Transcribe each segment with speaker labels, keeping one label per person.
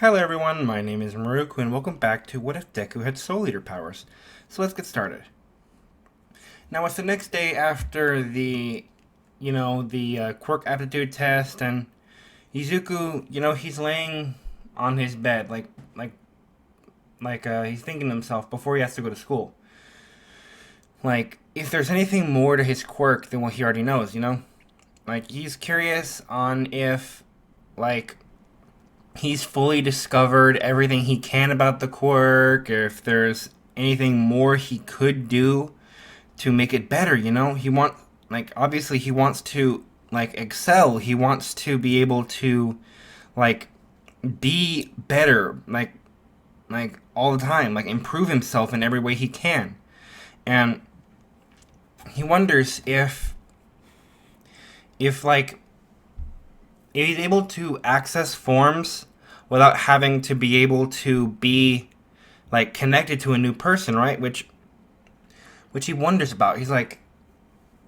Speaker 1: Hello everyone, my name is Maruku and welcome back to What If Deku Had Soul Eater Powers. So let's get started. Now it's the next day after the quirk aptitude test, and Izuku, he's laying on his bed, he's thinking to himself before he has to go to school. Like, if there's anything more to his quirk than what he already knows. Like, he's curious on if, like, he's fully discovered everything he can about the quirk, or if there's anything more he could do to make it better. Obviously he wants to, excel. He wants to be able to, like, be better, all the time, improve himself in every way he can. And he wonders if he's able to access forms without having to be able to be connected to a new person, right? Which he wonders about. He's like,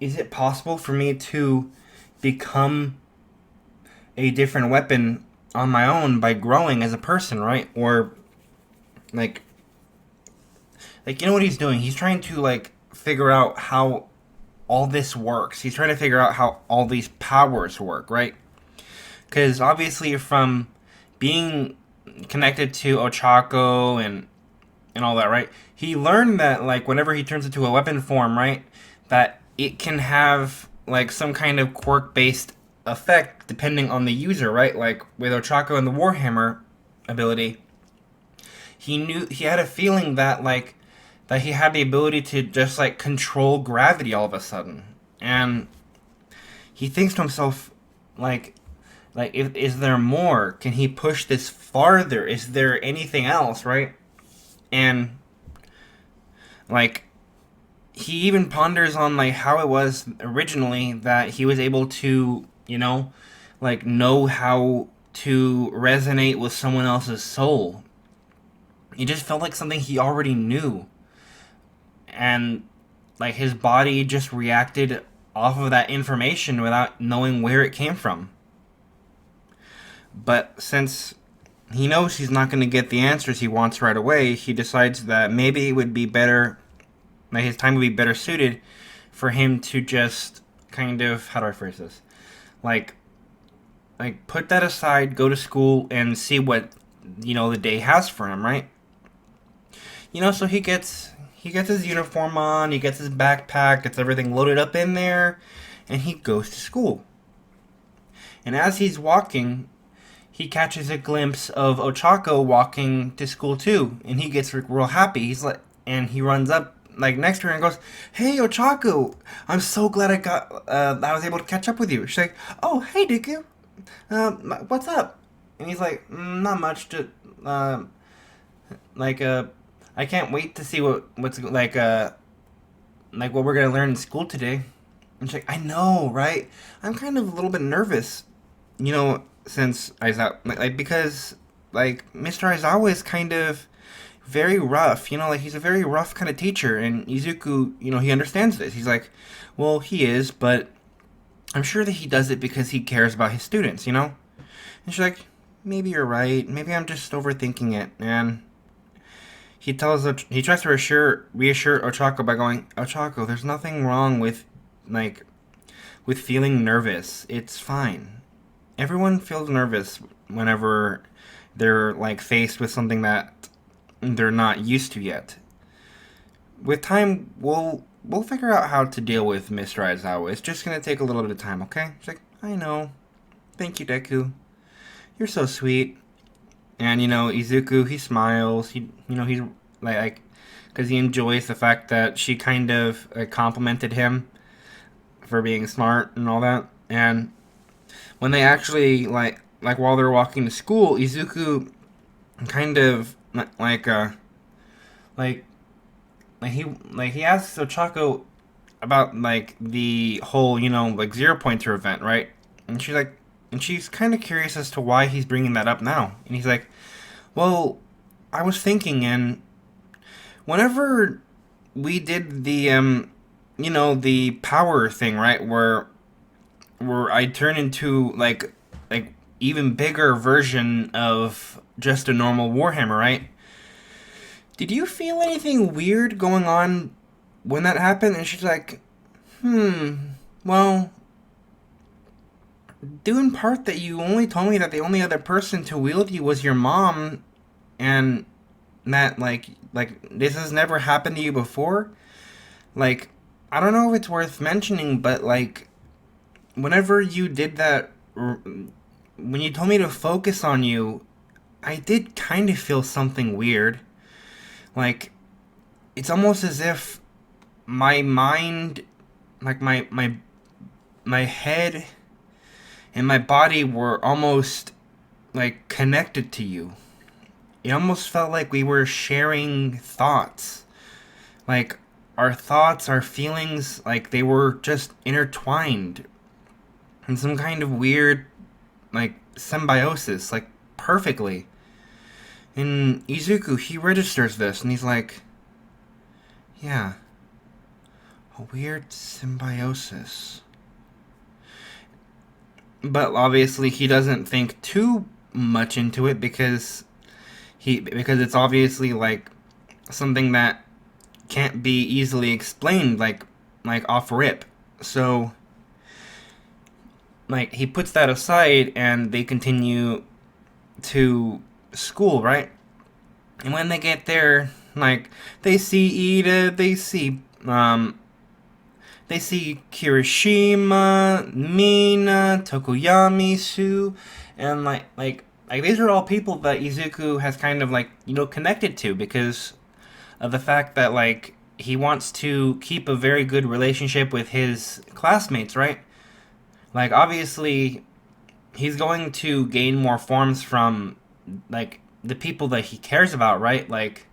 Speaker 1: is it possible for me to become a different weapon on my own by growing as a person, right? Or you know what he's doing? He's trying to figure out how all this works. He's trying to figure out how all these powers work, right? Because obviously from being connected to Ochako and all that, right? He learned that, whenever he turns into a weapon form, right? That it can have, some kind of quirk-based effect depending on the user, right? Like, with Ochako and the Warhammer ability, he had a feeling that, that he had the ability to just, control gravity all of a sudden. And he thinks to himself, is there more? Can he push this farther? Is there anything else, right? And, he even ponders on, how it was originally that he was able to, know how to resonate with someone else's soul. It just felt like something he already knew. And, his body just reacted off of that information without knowing where it came from. But since he knows he's not going to get the answers he wants right away, he decides that maybe it would be better, his time would be better suited for him to just kind of, how do I phrase this? Put that aside, go to school, and see what, the day has for him, right? So he gets his uniform on, he gets his backpack, gets everything loaded up in there, and he goes to school. And as he's walking, he catches a glimpse of Ochako walking to school too, and he gets real happy. And he runs up next to her and goes, "Hey, Ochako, I'm so glad I was able to catch up with you." She's like, "Oh, hey, Deku, what's up?" And he's like, "Not much. Just I can't wait to see what's what we're gonna learn in school today." And she's like, "I know, right? I'm kind of a little bit nervous, since Aizawa, because Mr. Aizawa is kind of very rough, he's a very rough kind of teacher, and Izuku, he understands this. He's like, well, he is, but I'm sure that he does it because he cares about his students, And she's like, maybe you're right, maybe I'm just overthinking it. And he tries to reassure Ochako by going, "Ochako, there's nothing wrong with feeling nervous. It's fine. Everyone feels nervous whenever they're faced with something that they're not used to yet. With time, we'll figure out how to deal with Mr. Aizawa. It's just gonna take a little bit of time, okay?" She's like, "I know. Thank you, Deku. You're so sweet." And Izuku, he smiles. He's because he enjoys the fact that she kind of complimented him for being smart and all that. And when they actually while they're walking to school, Izuku kind of he asks Ochako about the whole 0 pointer event, right? And she's kind of curious as to why he's bringing that up now. And he's like, "Well, I was thinking, and whenever we did the the power thing, right, where I turn into like even bigger version of just a normal Warhammer, right? Did you feel anything weird going on when that happened? And she's like, well, due in part that you only told me that the only other person to wield you was your mom, and that like this has never happened to you before. Like, I don't know if it's worth mentioning, but like whenever you did that, when you told me to focus on you, I did kind of feel something weird. Like, it's almost as if my mind, like my head and my body were almost like connected to you. It almost felt like we were sharing thoughts. Like our thoughts, our feelings, like they were just intertwined in some kind of weird like symbiosis, like perfectly. And Izuku, he registers this and he's like, yeah, a weird symbiosis. But obviously he doesn't think too much into it because it's obviously like something that can't be easily explained like off rip. So like he puts that aside and they continue to school, right? And when they get there, like they see Ida, they see Kirishima, Mina, Tokoyami, Su, and like these are all people that Izuku has kind of like, you know, connected to because of the fact that like he wants to keep a very good relationship with his classmates, right? Like obviously he's going to gain more forms from like the people that he cares about, right? Like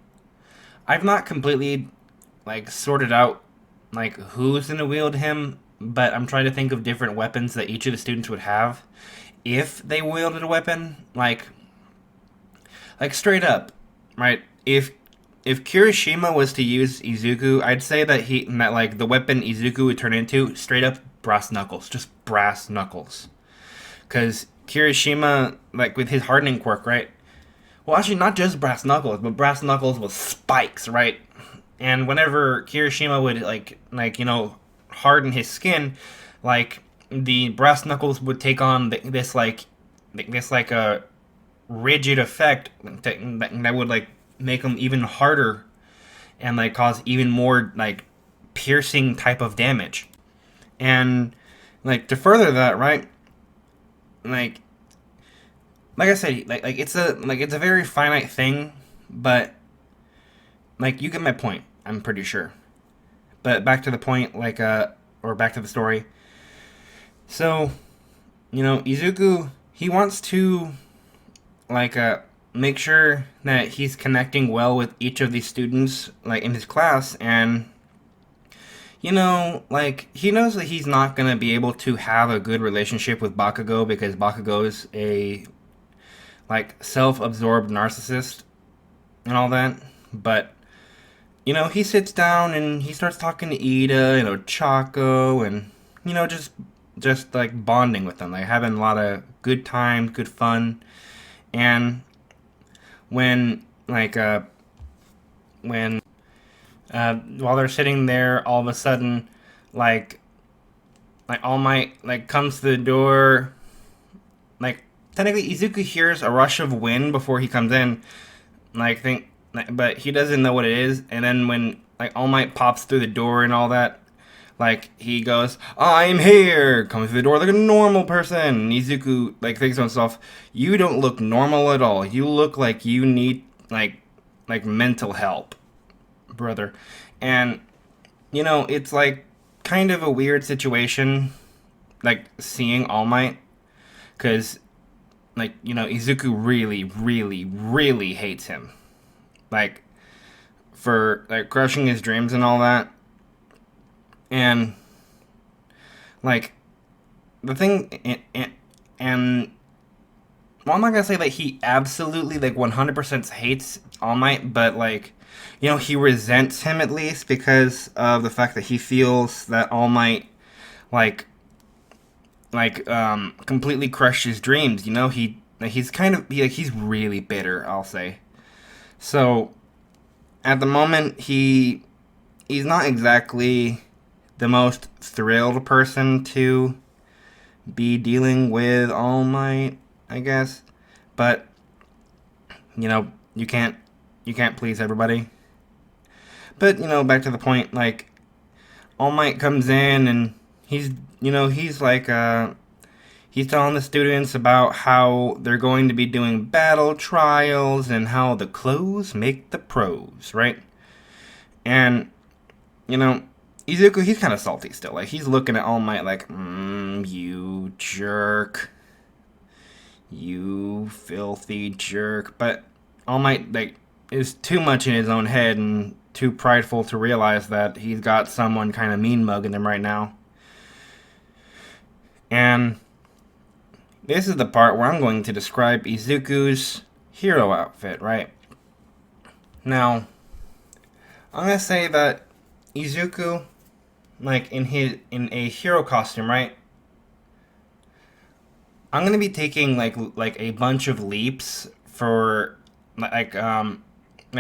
Speaker 1: I've not completely like sorted out like who's gonna wield him, but I'm trying to think of different weapons that each of the students would have if they wielded a weapon. Like straight up, right? If Kirishima was to use Izuku, I'd say that like the weapon Izuku would turn into straight up brass knuckles, just brass knuckles. Because Kirishima, like with his hardening quirk, right? Well, actually, not just brass knuckles, but brass knuckles with spikes, right? And whenever Kirishima would like you know harden his skin, like the brass knuckles would take on this like a rigid effect that would like make them even harder and like cause even more like piercing type of damage. And like to further that, right? Like like I said, like it's a very finite thing, but like you get my point. I'm pretty sure. But back to the point, or back to the story. So, you know, Izuku, he wants to like make sure that he's connecting well with each of these students like in his class, and you know, like he knows that he's not gonna be able to have a good relationship with Bakugo because Bakugo is a like self-absorbed narcissist and all that. But you know, he sits down and he starts talking to Ida, you know, Chaco, and you know, just like bonding with them, like having a lot of good time, good fun. And when when while they're sitting there, all of a sudden, like All Might like comes to the door. Like technically, Izuku hears a rush of wind before he comes in. Like think, but he doesn't know what it is. And then when like All Might pops through the door and all that, like he goes, "I'm here," comes through the door like a normal person. And Izuku like thinks to himself, "You don't look normal at all. You look like you need like mental help, brother." And you know, it's like kind of a weird situation, like seeing All Might, because like you know Izuku really, really, really hates him, like for like crushing his dreams and all that. And like the thing, and well, I'm not gonna say that he absolutely like 100% hates All Might, but like you know he resents him at least because of the fact that he feels that All Might like completely crushed his dreams. You know, Like he's kind of he's really bitter, I'll say. So at the moment, he's not exactly the most thrilled person to be dealing with All Might, I guess. But you can't please everybody. But back to the point, like All Might comes in and he's like he's telling the students about how they're going to be doing battle trials and how the clothes make the pros, right? And you know, Izuku, he's kind of salty still. Like he's looking at All Might like, you jerk, you filthy jerk. But All Might like is too much in his own head and too prideful to realize that he's got someone kind of mean mugging him right now. And this is the part where I'm going to describe Izuku's hero outfit, right? Now, I'm gonna say that Izuku, like in a hero costume, right? I'm gonna be taking like a bunch of leaps for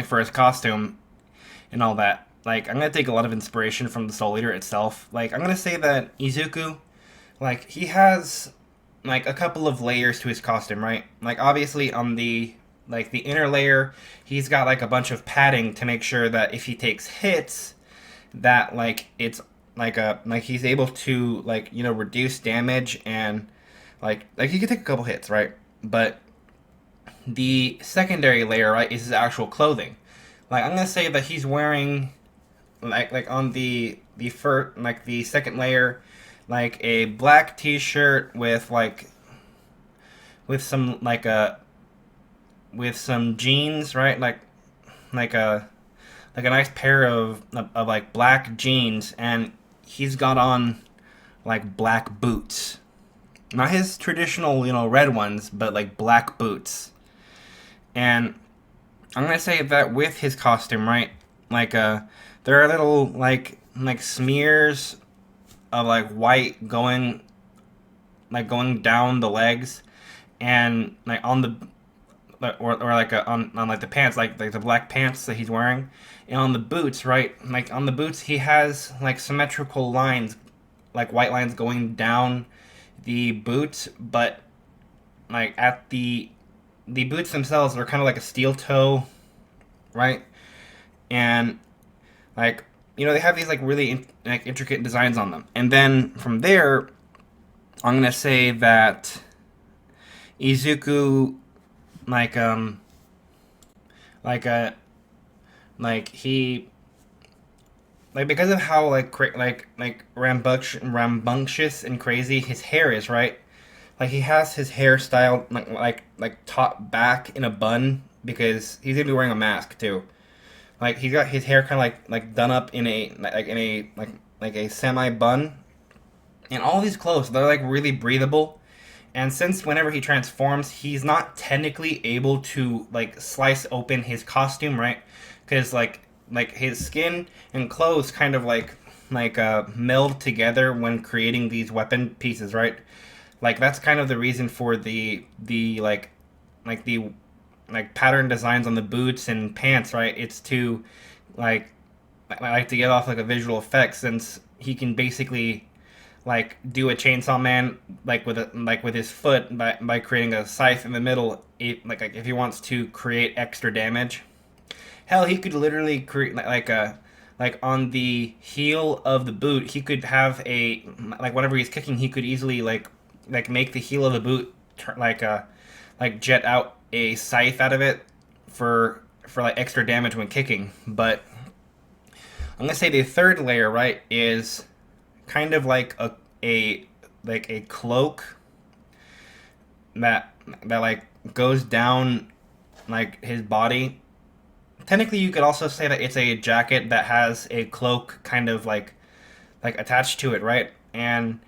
Speaker 1: for his costume and all that. Like I'm gonna take a lot of inspiration from the Soul Eater itself. Like I'm gonna say that Izuku, like he has like a couple of layers to his costume, right? Like obviously on the the inner layer, he's got like a bunch of padding to make sure that if he takes hits, that like it's like he's able to reduce damage and like he can take a couple hits, right? But the secondary layer, right, is his actual clothing. Like I'm gonna say that he's wearing like on the first the second layer, like a black T-shirt with with some with some jeans, right? Like a nice pair of like black jeans, and he's got on like black boots, not his traditional red ones, but like black boots. And I'm gonna say that with his costume, right? There are little like smears of like white going down the legs, and like on the or like on like the pants, like the black pants that he's wearing, and on the boots, right? Like on the boots, he has like symmetrical lines, like white lines going down the boots, but like at the boots themselves are kind of like a steel toe, right? And they have these like really intricate designs on them. And then from there, I'm gonna say that Izuku like he because of how rambunctious and crazy his hair is, right? Like he has his hair styled like top back in a bun because he's gonna be wearing a mask too. Like he's got his hair kind of like done up in a semi bun, and all these clothes, they're like really breathable. And since whenever he transforms, he's not technically able to like slice open his costume, right? Because like his skin and clothes kind of meld together when creating these weapon pieces, right? Like that's kind of the reason for the pattern designs on the boots and pants, right? It's to to get off like a visual effect, since he can basically do a chainsaw man with his foot by creating a scythe in the middle. If he wants to create extra damage, hell, he could literally create on the heel of the boot. He could have a whenever he's kicking, he could easily make the heel of the boot jet out a scythe out of it for extra damage when kicking. But I'm gonna say the third layer, right, is kind of like a cloak that goes down his body. Technically, you could also say that it's a jacket that has a cloak kind of attached to it, right? And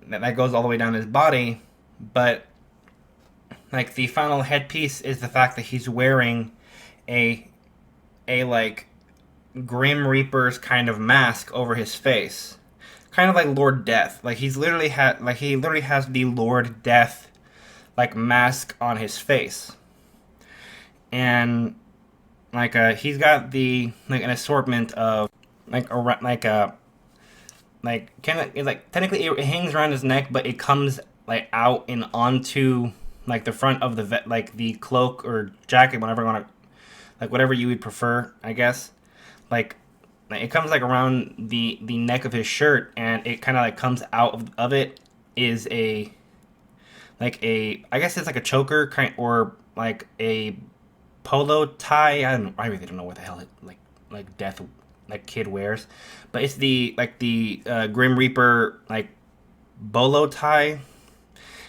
Speaker 1: that goes all the way down his body. But the final headpiece is the fact that he's wearing a Grim Reaper's kind of mask over his face, kind of like Lord Death. He literally has the Lord Death like mask on his face, and he's got the like an assortment of like a like kind of like technically it hangs around his neck, but it comes like out and onto like the front of the like the cloak or jacket, whatever you want to, like whatever you would prefer, I guess. Like it comes like around the neck of his shirt, and it kind of like comes out of it is a like a, I guess it's like a choker kind, or like a polo tie. I really don't know what the hell it like death like kid wears, but it's the like the Grim Reaper like bolo tie,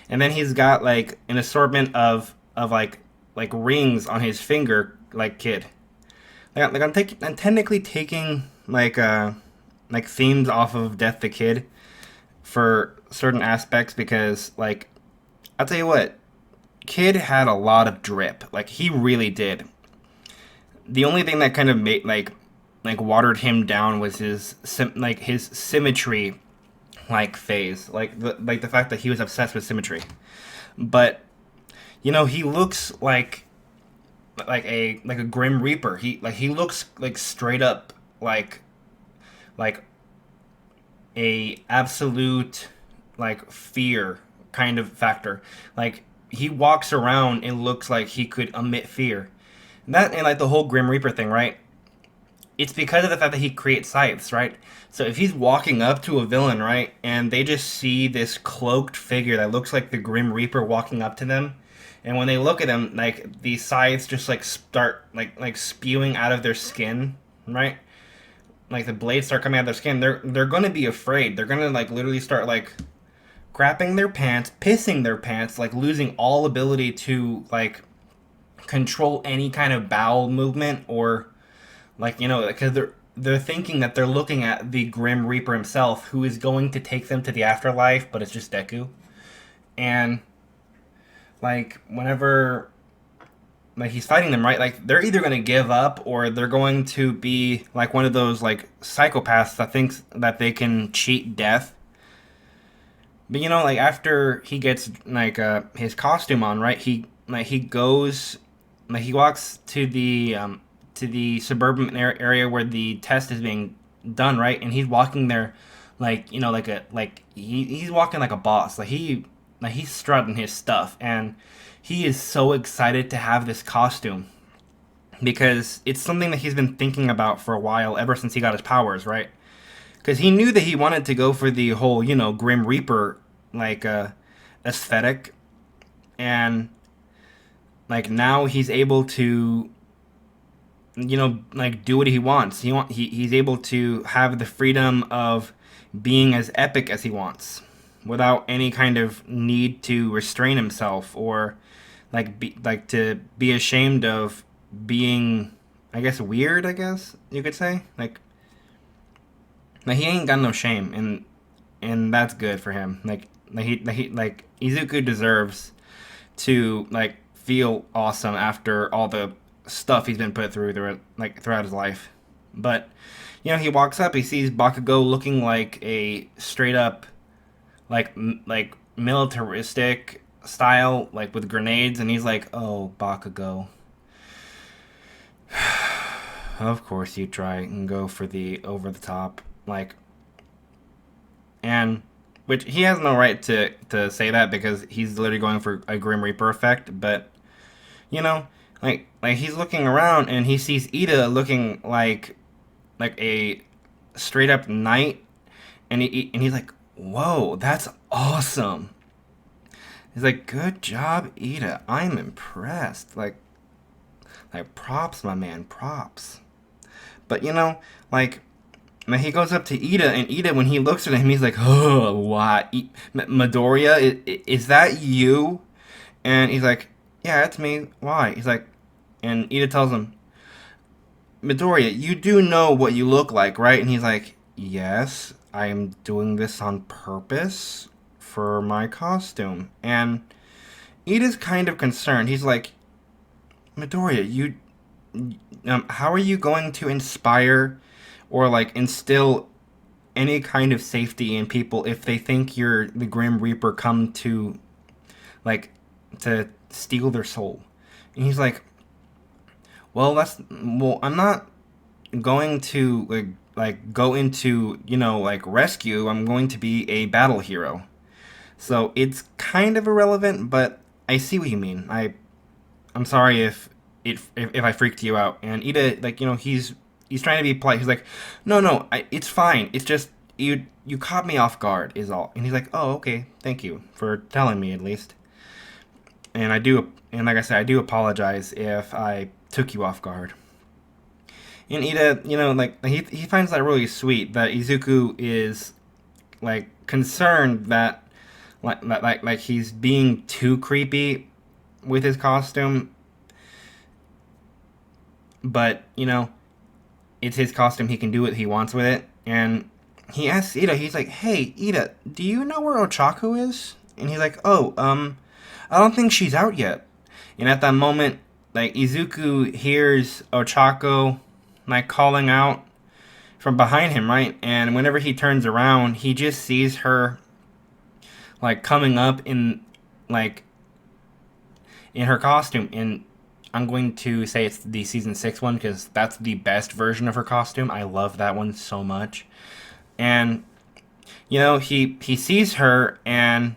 Speaker 1: and then he's got like an assortment of like rings on his finger like kid. I'm technically taking like themes off of Death the Kid for certain aspects, because like I'll tell you what, Kid had a lot of drip. Like he really did. The only thing that kind of made like watered him down was his symmetry like phase, like the fact that he was obsessed with symmetry. But he looks like a Grim Reaper. He looks like straight up like a absolute like fear kind of factor. Like he walks around and looks like he could emit fear. And like the whole Grim Reaper thing, right? It's because of the fact that he creates scythes, right? So if he's walking up to a villain, right, and they just see this cloaked figure that looks like the Grim Reaper walking up to them, and when they look at him, like these scythes just like start like spewing out of their skin, right? Like the blades start coming out of their skin. They're gonna be afraid. They're gonna like literally start like crapping their pants, pissing their pants, like losing all ability to like control any kind of bowel movement, or like because they're thinking that they're looking at the Grim Reaper himself, who is going to take them to the afterlife, but it's just Deku. And like whenever like he's fighting them, right, like they're either going to give up, or they're going to be like one of those like psychopaths that thinks that they can cheat death. But like after he gets like his costume on, right, he goes, like he walks to the suburban area where the test is being done, right, and he's walking there like he's walking like a boss. Like he's strutting his stuff, and he is so excited to have this costume because it's something that he's been thinking about for a while, ever since he got his powers, right? Because he knew that he wanted to go for the whole Grim Reaper like aesthetic, and like now he's able to like do what he wants. He's able to have the freedom of being as epic as he wants, without any kind of need to restrain himself, or to be ashamed of being, I guess, weird, I guess you could say. Like he ain't got no shame, and that's good for him. Like Izuku deserves to like feel awesome after all the stuff he's been put through throughout his life. But he walks up, he sees Bakugo looking like a straight up like militaristic style, like with grenades, and he's like, "Oh, Bakugo, of course you try and go for the over the top," like, and which he has no right to say that, because he's literally going for a Grim Reaper effect. But like he's looking around and he sees Ida looking like a straight up knight, and he's like, "Whoa, that's awesome." He's like, "Good job, Ida. I'm impressed. Like props, my man, props." But like he goes up to Ida, and Ida, when he looks at him, he's like, "Oh, what? Midoriya, is that you?" And he's like, "Yeah, it's me. Why?" He's like, and Ida tells him, "Midoriya, you do know what you look like, right?" And he's like, "Yes, I am doing this on purpose for my costume." And Ida's kind of concerned. He's like, "Midoriya, how are you going to inspire or like instill any kind of safety in people if they think you're the Grim Reaper come to like to steal their soul. And he's like, well, I'm not going to go into, like, rescue. I'm going to be a battle hero. So it's kind of irrelevant, but I see what you mean. I'm sorry if I freaked you out. And Ida, like, he's trying to be polite. He's like, no, it's fine. It's just you caught me off guard is all. And he's like, oh, okay, thank you for telling me at least. And like I said, I do apologize if I took you off guard. And Ida, like, he finds that really sweet that Izuku is, like, concerned that like he's being too creepy with his costume. But, it's his costume. He can do what he wants with it. And he asks Ida, he's like, hey, Ida, do you know where Ochaku is? And he's like, oh, I don't think she's out yet. And at that moment, like, Izuku hears Ochako, like, calling out from behind him, right? And whenever he turns around, he just sees her, like, coming up like, in her costume. And I'm going to say it's the season 6 one because that's the best version of her costume. I love that one so much. And, he sees her, and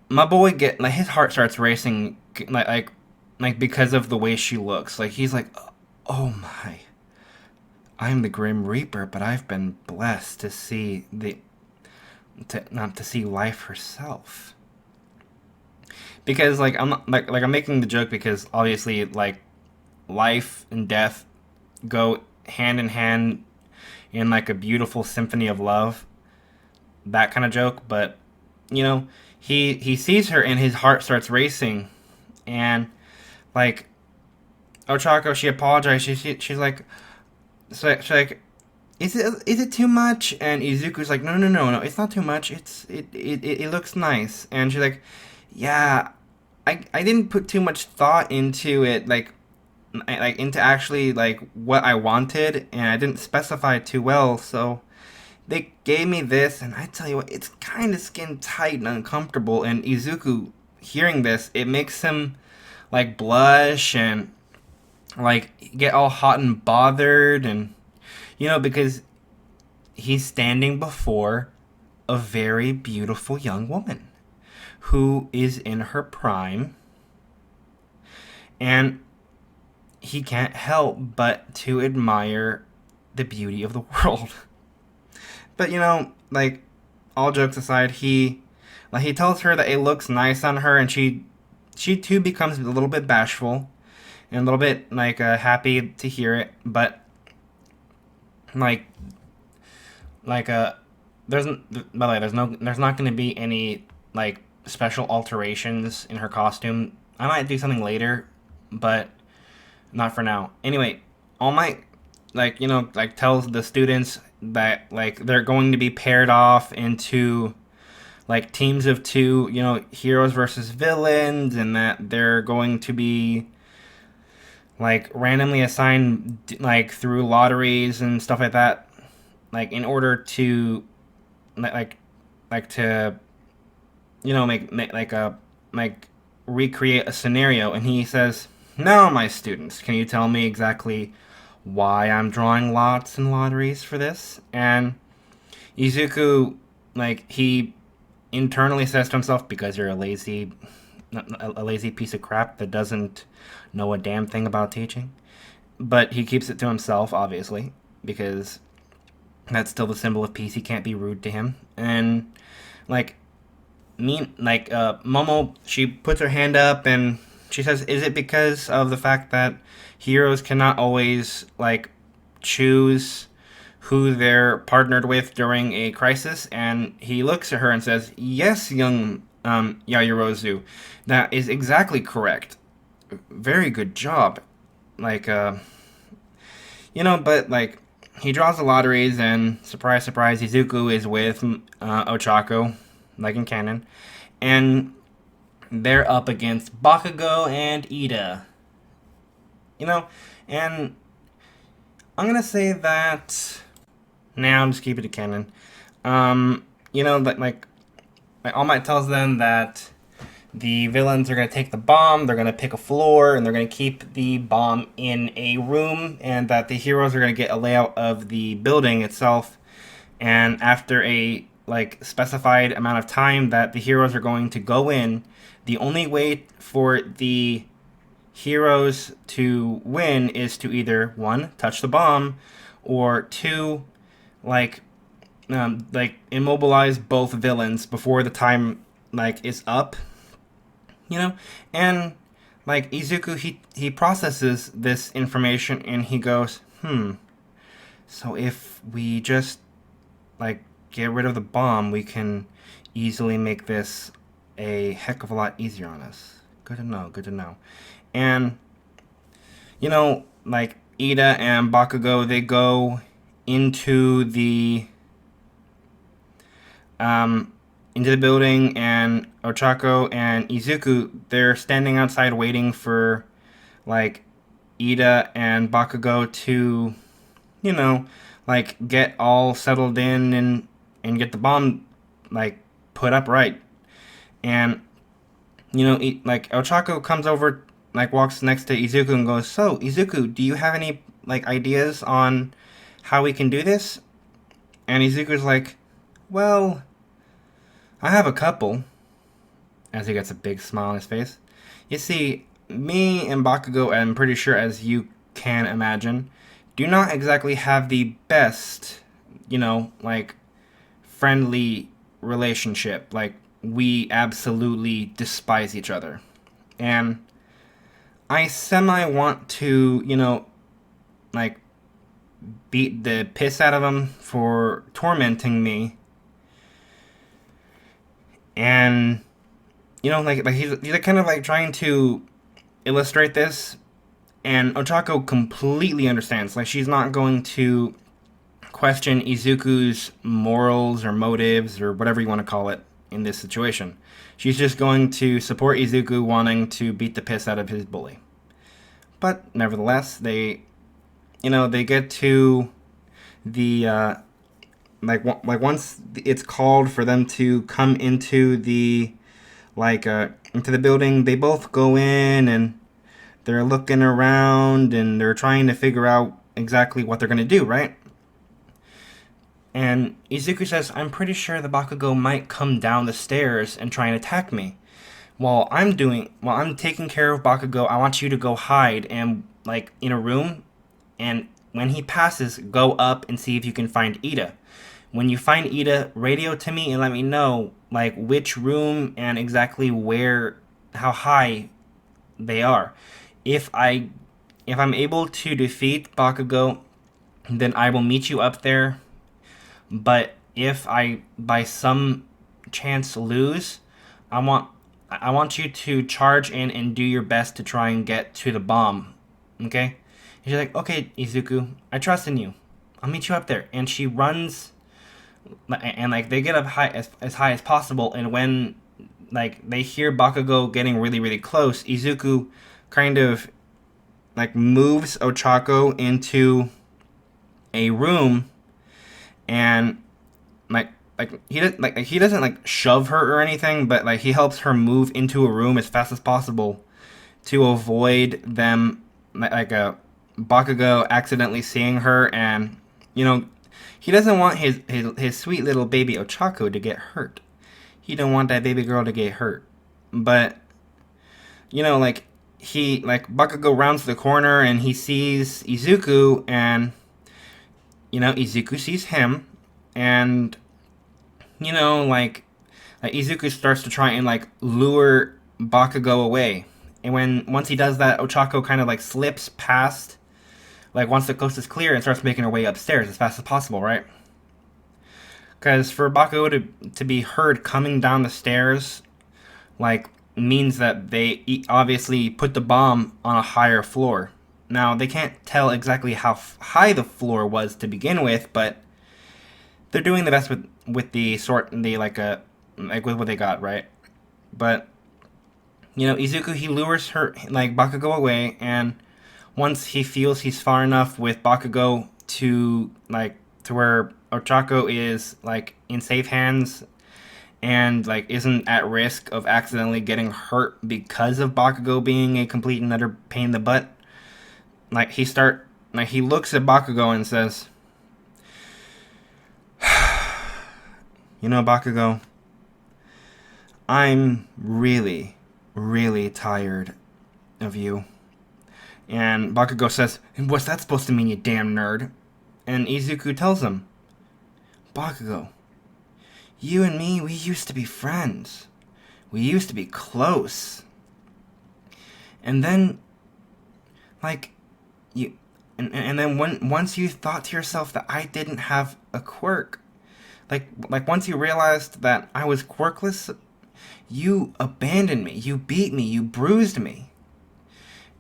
Speaker 1: my boy his heart starts racing, like because of the way she looks. Like, he's like, oh my, I'm the Grim Reaper, but I've been blessed to see not to see life herself. Because, like, I'm not, like I'm making the joke because obviously, like, life and death go hand in hand in, like, a beautiful symphony of love. That kind of joke. But, he sees her and his heart starts racing. And, like, Ochako, she apologized. She's like, she's like, is it too much? And Izuku's like, no, it's not too much. It looks nice. And she's like, yeah, I didn't put too much thought into it, like into actually, like, what I wanted, and I didn't specify too well, so they gave me this, and I tell you what, it's kind of skin tight and uncomfortable. And Izuku, hearing this, it makes him, like, blush and, like, get all hot and bothered, and, because he's standing before a very beautiful young woman who is in her prime, and he can't help but to admire the beauty of the world. But, like, all jokes aside, he tells her that it looks nice on her, and she too becomes a little bit bashful and a little bit, like, happy to hear it. But, like there's, by the way, there's not going to be any, like, special alterations in her costume. I might do something later, but not for now. Anyway, All Might, like, like, tells the students that, like, they're going to be paired off into, like, teams of 2, heroes versus villains, and that they're going to be, like, randomly assigned, like, through lotteries and stuff like that, like, in order to, like to, make recreate a scenario. And he says, now, my students, can you tell me exactly why I'm drawing lots and lotteries for this? And Izuku, like, he internally says to himself, because you're a lazy piece of crap that doesn't know a damn thing about teaching. But he keeps it to himself, obviously, because that's still the symbol of peace. He can't be rude to him. And, like, Momo, she puts her hand up and she says, is it because of the fact that heroes cannot always, like, choose who they're partnered with during a crisis? And he looks at her and says, yes, young Yaoyorozu, that is exactly correct. Very good job. Like, but, like, he draws the lotteries, and surprise, surprise, Izuku is with Ochako, like in canon, and they're up against Bakugo and Ida. And I'm gonna say that now. I'm just keep it to canon. Like All Might tells them that the villains are going to take the bomb, they're going to pick a floor, and they're going to keep the bomb in a room, and that the heroes are going to get a layout of the building itself. And after a specified amount of time that the heroes are going to go in, the only way for the heroes to win is to either one, touch the bomb, or two, immobilize both villains before the time is up, and Izuku, he processes this information and he goes, so if we just get rid of the bomb, we can easily make this a heck of a lot easier on us. Good to know. And Ida and Bakugo, they go into the building, and Ochako and Izuku, they're standing outside waiting for Ida and Bakugo to get all settled in and get the bomb put up right. And Ochako comes over, walks next to Izuku and goes, "So Izuku, do you have any ideas on how we can do this?" And Izuku's like, "Well, I have a couple," as he gets a big smile on his face. You see, me and Bakugo, I'm pretty sure, as you can imagine, do not exactly have the best, friendly relationship. We absolutely despise each other. And I want to, beat the piss out of him for tormenting me. And, he's kind of trying to illustrate this. And Ochako completely understands. She's not going to question Izuku's morals or motives or whatever you want to call it in this situation. She's just going to support Izuku wanting to beat the piss out of his bully. But nevertheless, they get to the once it's called for them to come into the into the building, they both go in and they're looking around and they're trying to figure out exactly what they're going to do, right? And Izuku says, "I'm pretty sure the Bakugo might come down the stairs and try and attack me. While I'm taking care of Bakugo, I want you to go hide and in a room, and when he passes, go up and see if you can find Ida. When you find Ida, radio to me and let me know which room and exactly how high they are. If I'm able to defeat Bakugo, then I will meet you up there. But if I by some chance lose, I want you to charge in and do your best to try and get to the bomb, okay?" And she's like, "Okay, Izuku, I trust in you. I'll meet you up there." And she runs, and they get up as high as possible. And when they hear Bakugo getting really, really close, Izuku kind of moves Ochako into a room, and he doesn't shove her or anything, but he helps her move into a room as fast as possible to avoid them Bakugo accidentally seeing her. And he doesn't want his sweet little baby Ochako to get hurt. He don't want that baby girl to get hurt. But Bakugo rounds the corner and he sees Izuku, and Izuku sees him, and Izuku starts to try and lure Bakugo away. And once he does that, Ochako kind of slips past, once the coast is clear, and starts making her way upstairs as fast as possible, right? Because for Bakugo to be heard coming down the stairs, means that they obviously put the bomb on a higher floor. Now, they can't tell exactly how high the floor was to begin with, but they're doing the best with the with what they got, right? But Izuku, he lures her Bakugo away, and once he feels he's far enough with Bakugo to where Ochako is in safe hands, and like isn't at risk of accidentally getting hurt because of Bakugo being a complete and utter pain in the butt. He looks at Bakugo and says, "You know, Bakugo, I'm really, really tired of you." And Bakugo says, "What's that supposed to mean, you damn nerd?" And Izuku tells him, "Bakugo, you and me, we used to be friends. We used to be close. And then, like, you, and then once you thought to yourself that I didn't have a quirk, like once you realized that I was quirkless, you abandoned me. You beat me. You bruised me."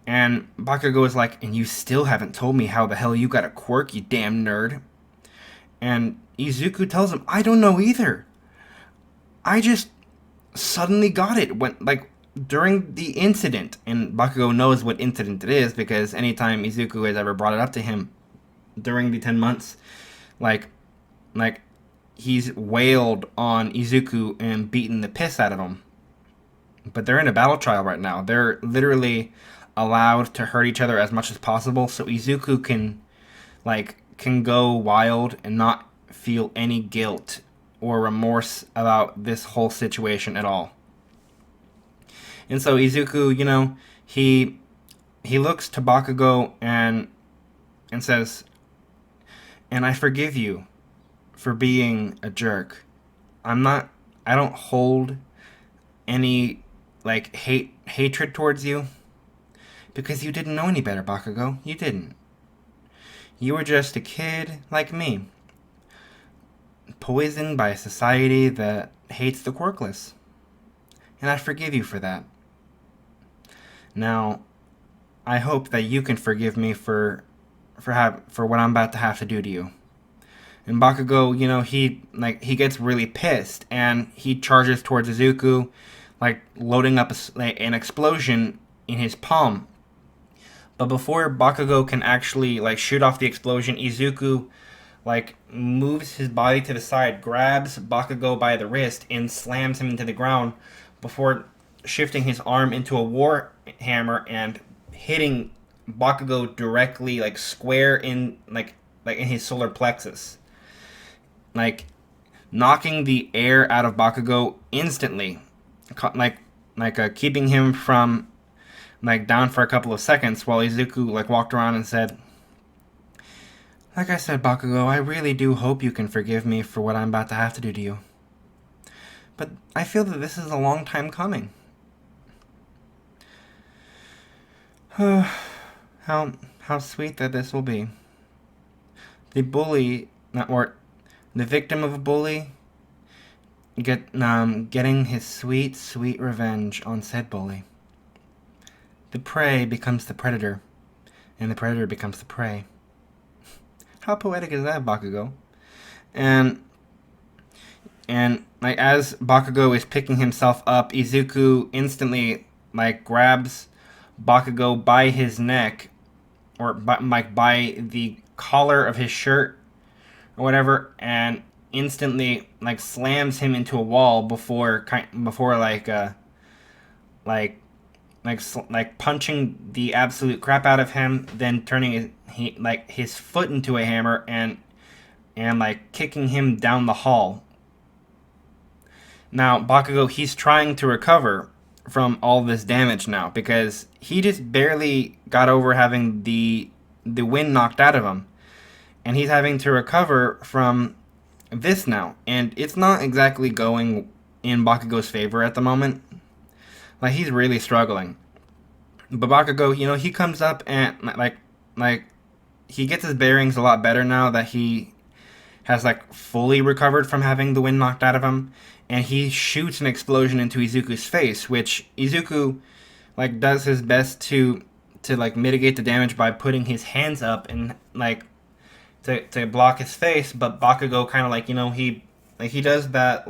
Speaker 1: And Bakugo is like, "And you still haven't told me how the hell you got a quirk, you damn nerd." And Izuku tells him, "I don't know either. I just suddenly got it when, like, during the incident." And Bakugo knows what incident it is because anytime Izuku has ever brought it up to him during the 10 months, like, he's wailed on Izuku and beaten the piss out of him. But they're in a battle trial right now. They're literally allowed to hurt each other as much as possible, so Izuku can go wild and not feel any guilt or remorse about this whole situation at all. And so Izuku, he looks to Bakugo and says, "And I forgive you for being a jerk. I don't hold any hatred towards you. Because you didn't know any better, Bakugo. You didn't. You were just a kid like me, poisoned by a society that hates the quirkless. And I forgive you for that. Now, I hope that you can forgive me for what I'm about to have to do to you." And Bakugo, he gets really pissed and he charges towards Izuku, loading up an explosion in his palm. But before Bakugo can actually shoot off the explosion, Izuku moves his body to the side, grabs Bakugo by the wrist, and slams him into the ground before shifting his arm into a war hammer and hitting Bakugo directly square in in his solar plexus, knocking the air out of Bakugo instantly, keeping him from down for a couple of seconds while Izuku walked around and said, "Like I said, Bakugo, I really do hope you can forgive me for what I'm about to have to do to you. But I feel that this is a long time coming." How sweet that this will be. The bully, or the victim of a bully, getting his sweet, sweet revenge on said bully. The prey becomes the predator, and the predator becomes the prey. How poetic is that, Bakugo? And as Bakugo is picking himself up, Izuku instantly grabs Bakugo by his neck, or by the collar of his shirt or whatever, and instantly slams him into a wall before punching the absolute crap out of him, then turning his foot into a hammer and kicking him down the hall. Now Bakugo, he's trying to recover from all this damage now because he just barely got over having the wind knocked out of him, and he's having to recover from this now, and it's not exactly going in Bakugo's favor at the moment. He's really struggling. But Bakugo, he comes up and he gets his bearings a lot better now that he has fully recovered from having the wind knocked out of him, and he shoots an explosion into Izuku's face, which Izuku does his best to mitigate the damage by putting his hands up and to block his face, but Bakugo kind of he does that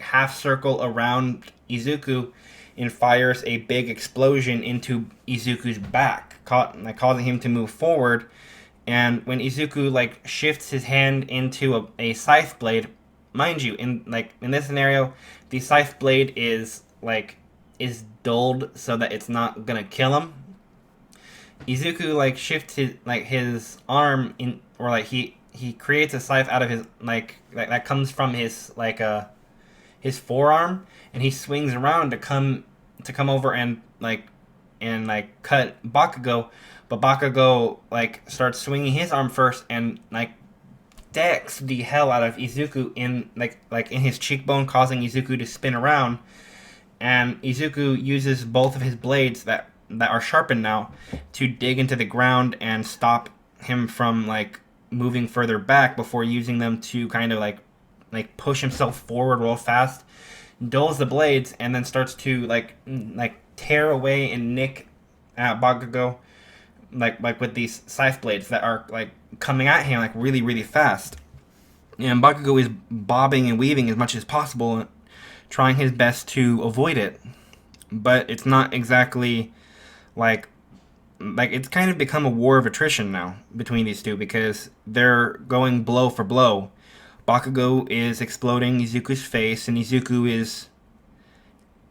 Speaker 1: half circle around Izuku and fires a big explosion into Izuku's back, causing him to move forward. And when Izuku shifts his hand into a scythe blade, mind you, in this scenario, the scythe blade is dulled so that it's not gonna kill him. Izuku shifts his arm in, or he creates a scythe out of his that comes from his forearm, and he swings around to come over and cut Bakugo, but Bakugo starts swinging his arm first and decks the hell out of Izuku in in his cheekbone, causing Izuku to spin around, and Izuku uses both of his blades that are sharpened now to dig into the ground and stop him from moving further back before using them to kind of push himself forward real fast, dulls the blades, and then starts to tear away and nick at Bakugo with these scythe blades that are coming at him really really fast. And Bakugo is bobbing and weaving as much as possible, trying his best to avoid it, but it's not exactly it's kind of become a war of attrition now between these two, because they're going blow for blow. Bakugo is exploding Izuku's face, and Izuku is,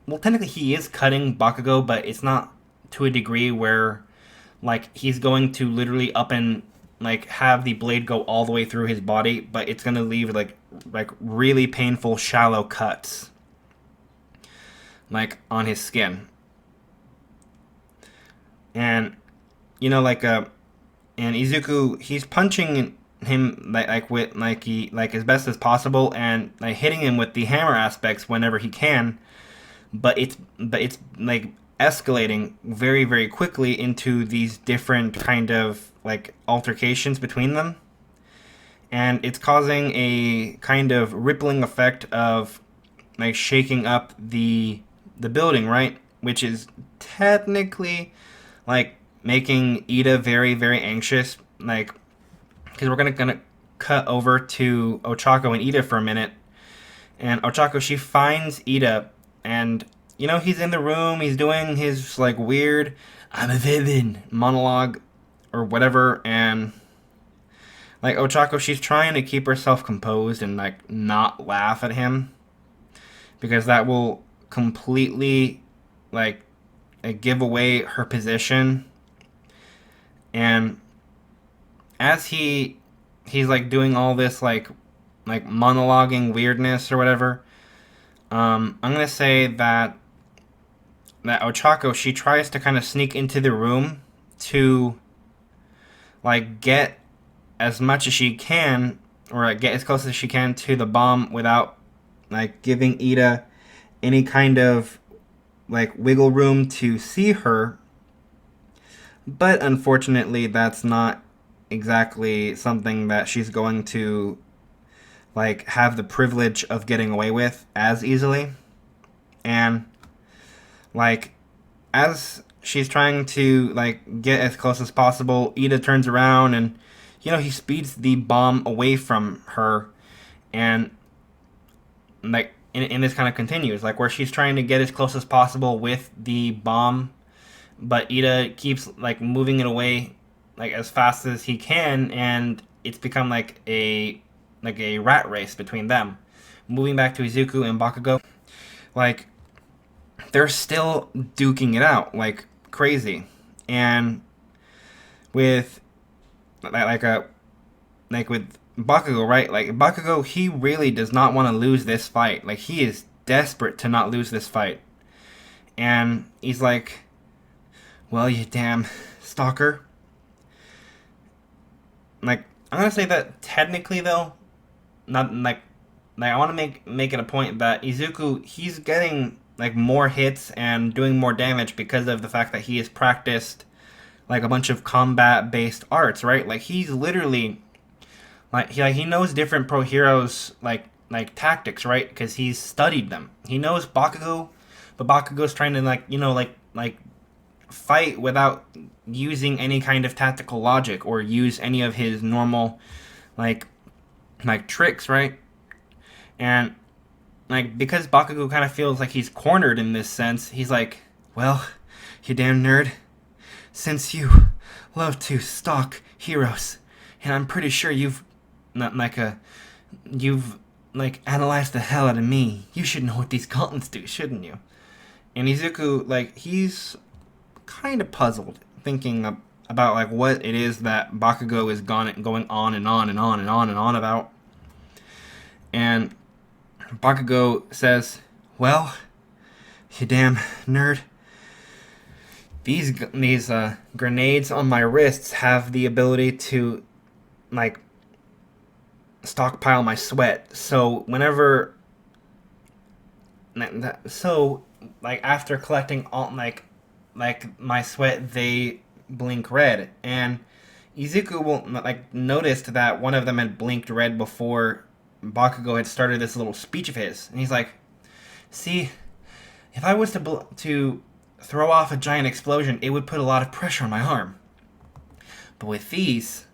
Speaker 1: well, technically he is cutting Bakugo, but it's not to a degree where he's going to literally up and have the blade go all the way through his body, but it's going to leave really painful shallow cuts on his skin. And and Izuku, he's punching him as best as possible, and hitting him with the hammer aspects whenever he can, but it's escalating very very quickly into these different kind of altercations between them, and it's causing a kind of rippling effect of shaking up the building, right, which is technically making Ida very very anxious, because we're gonna cut over to Ochako and Ida for a minute. And Ochako, she finds Ida, and he's in the room, he's doing his weird "I'm a villain" monologue or whatever, and Ochako, she's trying to keep herself composed and not laugh at him, because that will completely give away her position. And as he's doing all this monologuing weirdness or whatever, I'm gonna say that Ochako, she tries to kind of sneak into the room to get as much as she can, or get as close as she can to the bomb without giving Ida any kind of wiggle room to see her. But unfortunately, that's not exactly something that she's going to have the privilege of getting away with as easily. And as she's trying to get as close as possible, Ida turns around and he speeds the bomb away from her, and and this kind of continues where she's trying to get as close as possible with the bomb, but Ida keeps moving it away as fast as he can, and it's become a rat race between them. Moving back to Izuku and Bakugo, they're still duking it out crazy, and with with Bakugo, right? Bakugo, he really does not want to lose this fight. He is desperate to not lose this fight, and he's well, you damn stalker. I'm gonna say that technically, though, not I want to make it a point that Izuku, he's getting more hits and doing more damage because of the fact that he has practiced a bunch of combat based arts, right? He's literally he knows different pro heroes tactics, right? Because he's studied them. He knows Bakugo, but Bakugo's trying to fight without using any kind of tactical logic or use any of his normal tricks, right? And because Bakugo kind of feels he's cornered in this sense, he's well, you damn nerd, since you love to stalk heroes, and I'm pretty sure you've like analyze the hell out of me. You should know what these gauntlets do, shouldn't you? And Izuku, like, he's kind of puzzled, thinking about like what it is that Bakugo is going on and on and on and on and on about. And Bakugo says, "Well, you damn nerd. These grenades on my wrists have the ability to, like, stockpile my sweat. So whenever, like after collecting all like my sweat, they blink red." And Izuku will like noticed that one of them had blinked red before Bakugo had started this little speech of his, and he's like, "See, if I was to throw off a giant explosion, it would put a lot of pressure on my arm. But with these,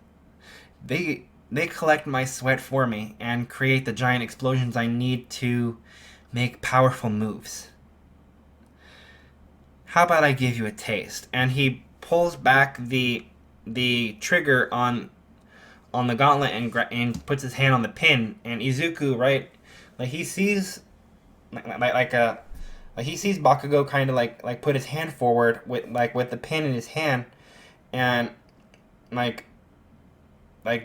Speaker 1: they collect my sweat for me and create the giant explosions I need to make powerful moves. How about I give you a taste?" And he pulls back the trigger on the gauntlet and puts his hand on the pin. And Izuku, right, like he sees he sees Bakugo kind of like put his hand forward with the pin in his hand, and like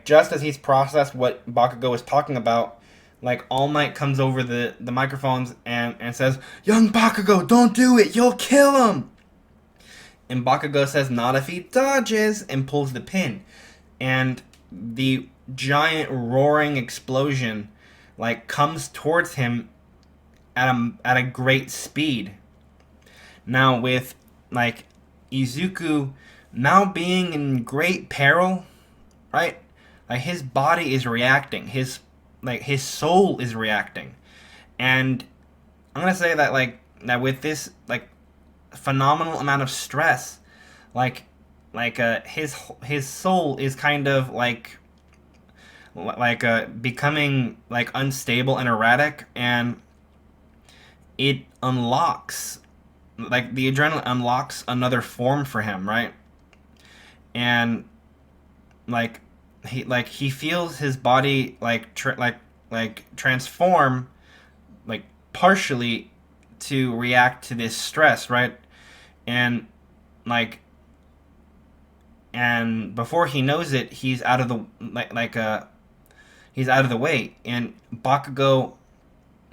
Speaker 1: just as he's processed what Bakugo was talking about, like All Might comes over the microphones and says, "Young Bakugo, don't do it, you'll kill him." And Bakugo says, "Not if he dodges," and pulls the pin. And the giant roaring explosion like comes towards him at a great speed. Now with like Izuku now being in great peril, right? Like his body is reacting. His soul is reacting. And I'm gonna say that with this like phenomenal amount of stress, his soul is kind of becoming like unstable and erratic, and it unlocks, like the adrenaline unlocks another form for him, right? And he feels his body transform like partially to react to this stress, right? And before he knows it, he's out of the he's out of the way. And Bakugo,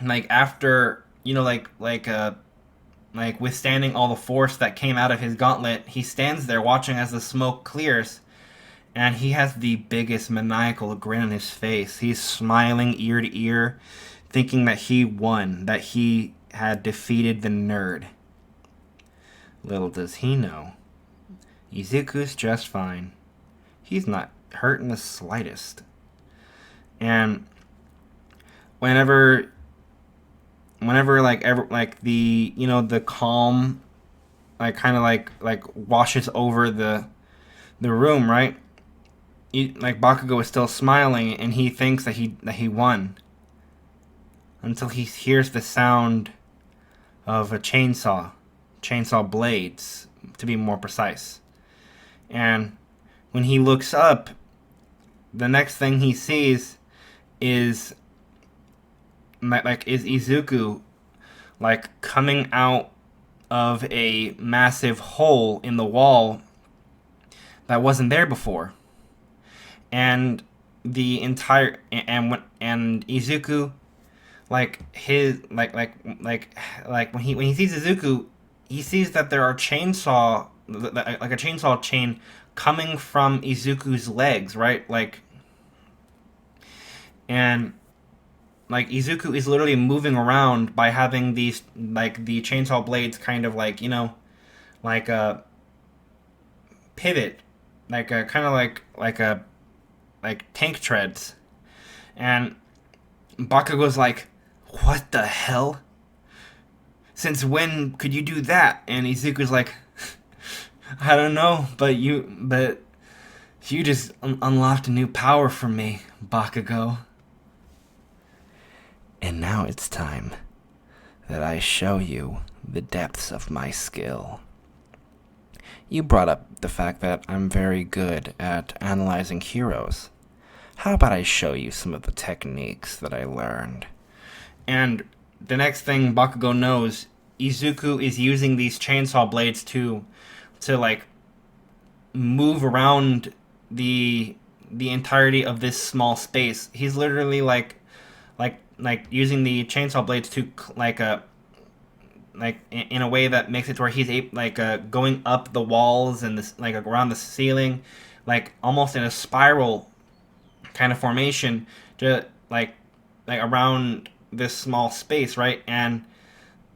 Speaker 1: after withstanding all the force that came out of his gauntlet, he stands there watching as the smoke clears, and he has the biggest maniacal grin on his face. He's smiling ear to ear, thinking that he won, that he had defeated the nerd. Little does he know, Izuku's just fine. He's not hurt in the slightest. And whenever the calm washes over the room, right? Bakugo is still smiling, and he thinks that he won, until he hears the sound of a chainsaw blades, to be more precise. And when he looks up, the next thing he sees is Izuku coming out of a massive hole in the wall that wasn't there before. And the entire and Izuku, when he sees Izuku, he sees that there are a chainsaw chain coming from Izuku's legs, right? And Izuku is literally moving around by having these the chainsaw blades kind of a pivot, like tank treads. And Bakugo's like, "What the hell? Since when could you do that?" And Izuku's like, "I don't know, but you just unlocked a new power for me, Bakugo. And now it's time that I show you the depths of my skill. You brought up the fact that I'm very good at analyzing heroes. How about I show you some of the techniques that I learned? And the next thing Bakugo knows, Izuku is using these chainsaw blades to like move around the entirety of this small space. He's literally like using the chainsaw blades to like in a way that makes it to where he's going up the walls and this like around the ceiling, like almost in a spiral kind of formation to like around this small space, right? And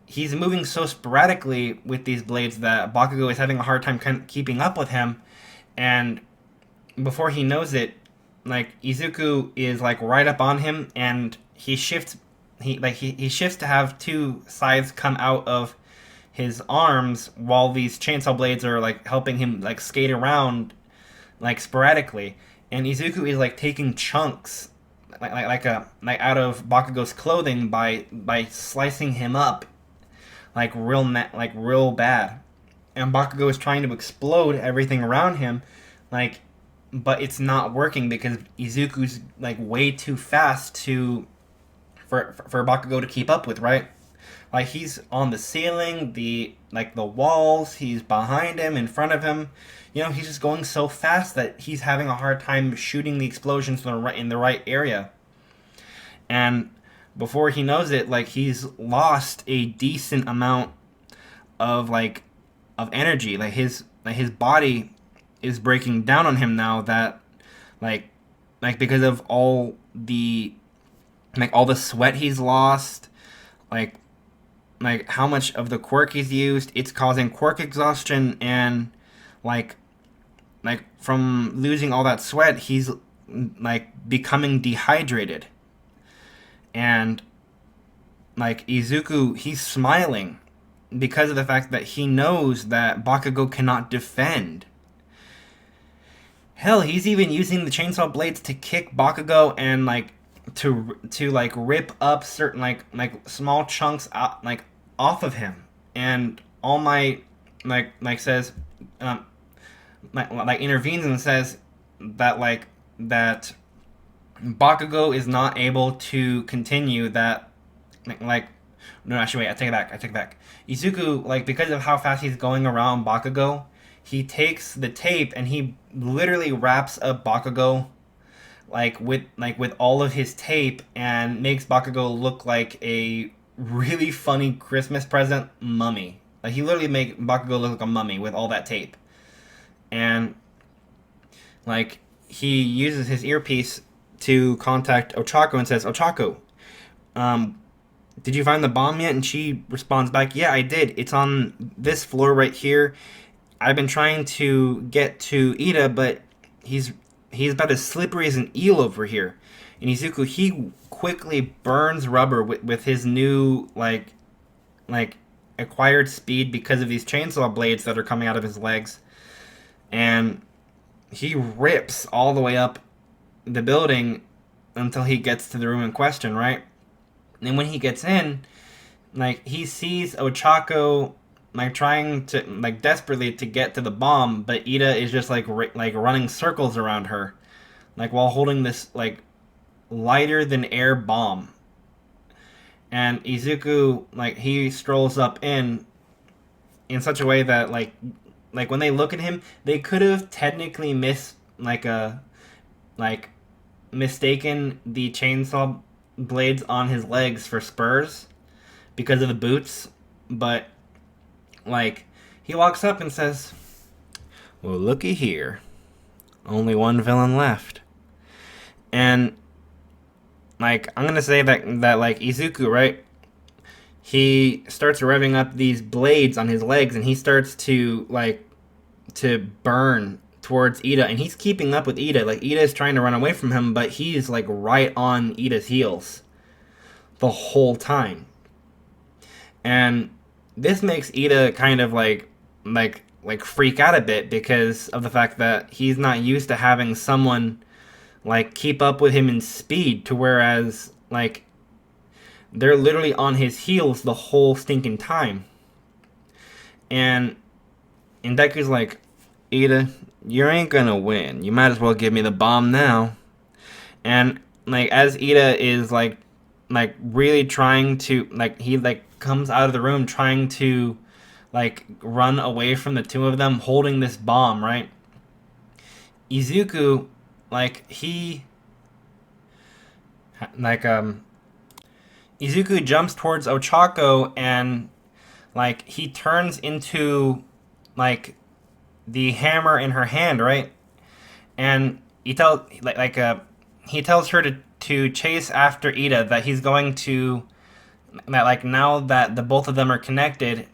Speaker 1: he's moving so sporadically with these blades that Bakugo is having a hard time keeping up with him. And before he knows it, like Izuku is like right up on him, and he shifts. He shifts to have two scythes come out of his arms while these chainsaw blades are like helping him like skate around like sporadically. And Izuku is like taking chunks like out of Bakugo's clothing by slicing him up like real bad. And Bakugo is trying to explode everything around him, like, but it's not working because Izuku's like way too fast for Bakugo to keep up with, right? Like he's on the ceiling, the walls, he's behind him, in front of him. He's just going so fast that he's having a hard time shooting the explosions in the right area. And before he knows it, like he's lost a decent amount of of energy. Like his body is breaking down on him now that like because of all the sweat he's lost, like how much of the quirk he's used, it's causing quirk exhaustion, and like from losing all that sweat, he's like becoming dehydrated. And like Izuku, he's smiling because of the fact that he knows that Bakugo cannot defend. Hell, he's even using the chainsaw blades to kick Bakugo and to like rip up certain like small chunks out, like off of him. And All Might says intervenes and says that Bakugo is not able to continue that no, actually, wait, I take it back. Izuku, because of how fast he's going around Bakugo, he takes the tape and he literally wraps up Bakugo with all of his tape and makes Bakugo look like a really funny Christmas present mummy. Like he literally make Bakugo look like a mummy with all that tape. And he uses his earpiece to contact Ochako and says, "Ochako, did you find the bomb yet?" And she responds back, "Yeah, I did. It's on this floor right here. I've been trying to get to Ida, but he's about as slippery as an eel over here." And Izuku, he quickly burns rubber with his new acquired speed because of these chainsaw blades that are coming out of his legs, and he rips all the way up the building until he gets to the room in question, right? And when he gets in, he sees Ochako trying to desperately to get to the bomb, but Ida is just running circles around her, while holding this lighter than air bomb. And Izuku, he strolls up in such a way that when they look at him, they could have technically mistaken the chainsaw blades on his legs for spurs because of the boots, but he walks up and says, "Well, looky here, only one villain left." And I'm gonna say that Izuku, right, he starts revving up these blades on his legs and he starts to burn towards Ida, and he's keeping up with Ida. Ida is trying to run away from him, but he's right on Ida's heels the whole time. And this makes Ida kind of freak out a bit because of the fact that he's not used to having someone keep up with him in speed, to whereas they're literally on his heels the whole stinking time. And Deku's like, "Ida, you ain't gonna win. You might as well give me the bomb now." And like as Ida is like really trying to he comes out of the room trying to run away from the two of them holding this bomb, right? Izuku, he Izuku jumps towards Ochako and he turns into the hammer in her hand, right? And he tells he tells her to chase after Ida, that he's going to now that the both of them are connected,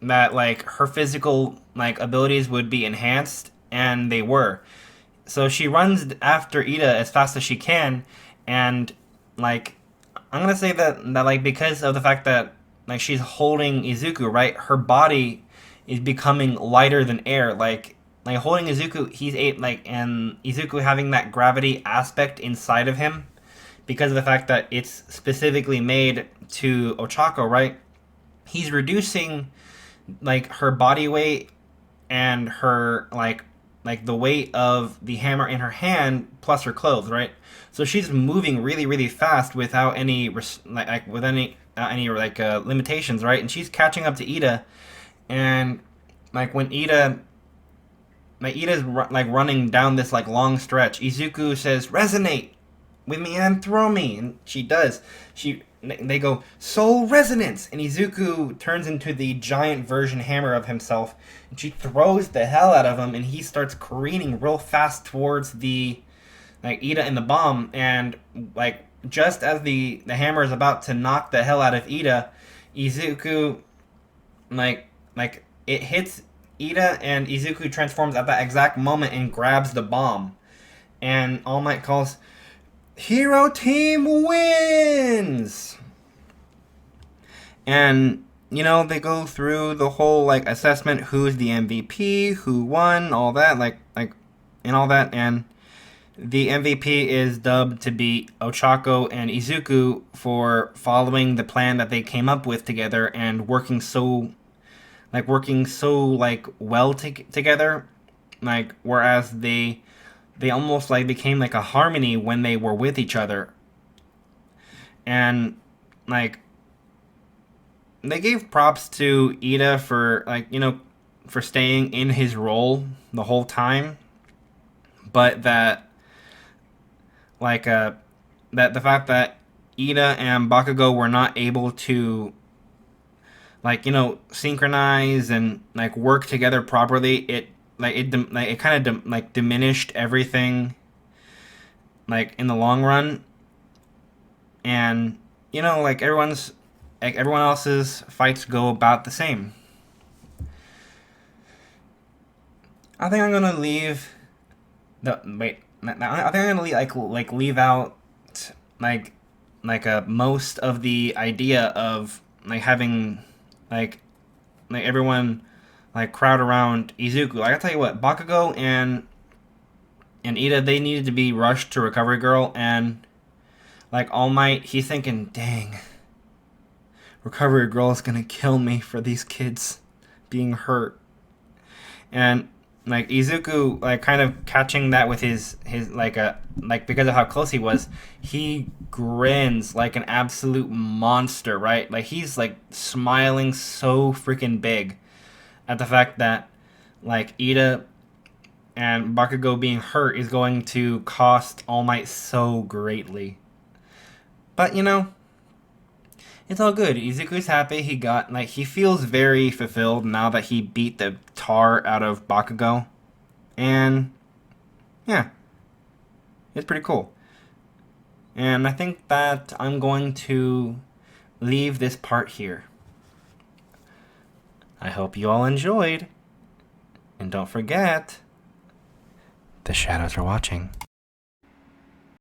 Speaker 1: that her physical abilities would be enhanced, and they were. So she runs after Ida as fast as she can, and I'm gonna say that because of the fact that she's holding Izuku, right? Her body is becoming lighter than air. Holding Izuku, he's and Izuku having that gravity aspect inside of him because of the fact that it's specifically made to Ochako, right? He's reducing her body weight and her the weight of the hammer in her hand plus her clothes, right? So she's moving really, really fast without any limitations, right? And she's catching up to Ida, and when Ida's running down this long stretch, Izuku says, "Resonate with me and throw me," and she does. They go, "Soul resonance," and Izuku turns into the giant version hammer of himself, and she throws the hell out of him, and he starts careening real fast towards the Ida and the bomb, and just as the hammer is about to knock the hell out of Ida, Izuku it hits Ida, and Izuku transforms at that exact moment and grabs the bomb, and All Might calls, "Hero Team wins!" And they go through the whole assessment, who's the MVP, who won, all that, and all that, and the MVP is dubbed to be Ochako and Izuku for following the plan that they came up with together and working so well together, whereas they almost became a harmony when they were with each other. And they gave props to Ida for for staying in his role the whole time, but that that the fact that Ida and Bakugo were not able to synchronize and work together properly, it kind of diminished everything in the long run. And everyone else's fights go about the same. I think I'm gonna leave I think I'm gonna leave out most of the idea of having everyone crowd around Izuku. I tell you what, Bakugo and Ida, they needed to be rushed to Recovery Girl, and All Might, he's thinking, dang, Recovery Girl is gonna kill me for these kids being hurt. And Izuku kind of catching that with his because of how close he was, he grins like an absolute monster, right? He's smiling so freaking big at the fact that Ida and Bakugo being hurt is going to cost All Might so greatly. But it's all good. Izuku's happy. He feels very fulfilled now that he beat the tar out of Bakugo. And yeah, it's pretty cool. And I think that I'm going to leave this part here. I hope you all enjoyed. And don't forget, the shadows are watching.